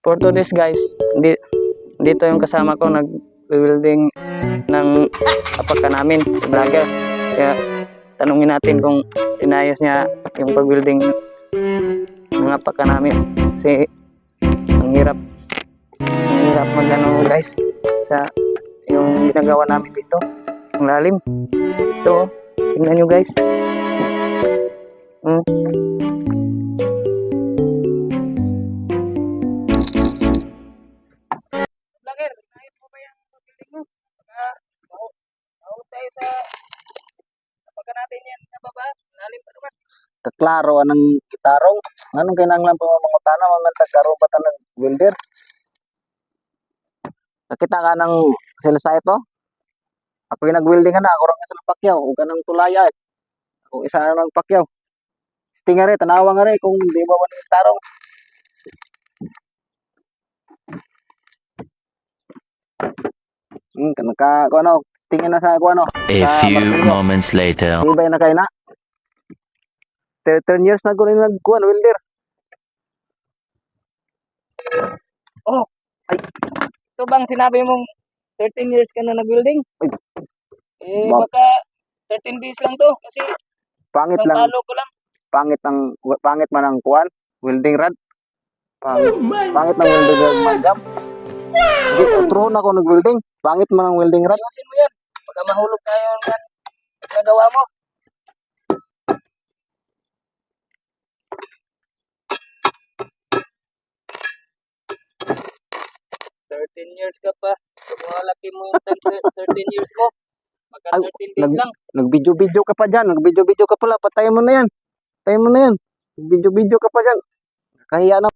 For today's guys, dito yung kasama ko nag-welding ng apaka namin, si vlogger. Kaya tanungin natin kung inayos niya yung pag-welding ng apaka namin. Kasi ang hirap mag-ano guys sa yung ginagawa namin dito. Ang lalim. Ito, tingnan nyo guys. Vlogger, inayos mo ba yung pag-welding mo? Mahulog tayo sa apaka natin yan sa baba. Lalim pa naman. Kaklaro anang gitarong nganong kinahanglan pa mga tanong man tagkaro pa tanang welder. Nakita ka ng sila ito? Ako yung nag-welding na, ako rin sa pakyaw, o kanang tulaya eh. Ako isa na ng pakyaw. Tinga rin, tanawa nga rin kung di ba man tarong. Tingin na sa ako ano. A few moments later. Di ba na kayo na? 10 years na ko rin nag-kuhan, welder. Oh, ay. Ito bang sinabi mong 13 years ka na nag-welding? Eh, baka 13 days lang to. Kasi pangit lang. palo ko lang. Pangit man ang kuhan, welding rod. Pangit ng welding rod man-jam. Hindi, true na ako nag-welding. Pangit man ang welding rod. Ayusin mo yan. Baka mahulog tayo ng nagawa mo. Years ka pa. Kung malaki mo yung 13 years mo, baka 13 days lang. Nag-video-video ka pa dyan. Nag-video-video ka pala. Patayin mo na yan. Patayin mo na yan. Nag-video-video ka pa dyan. Kahiya na.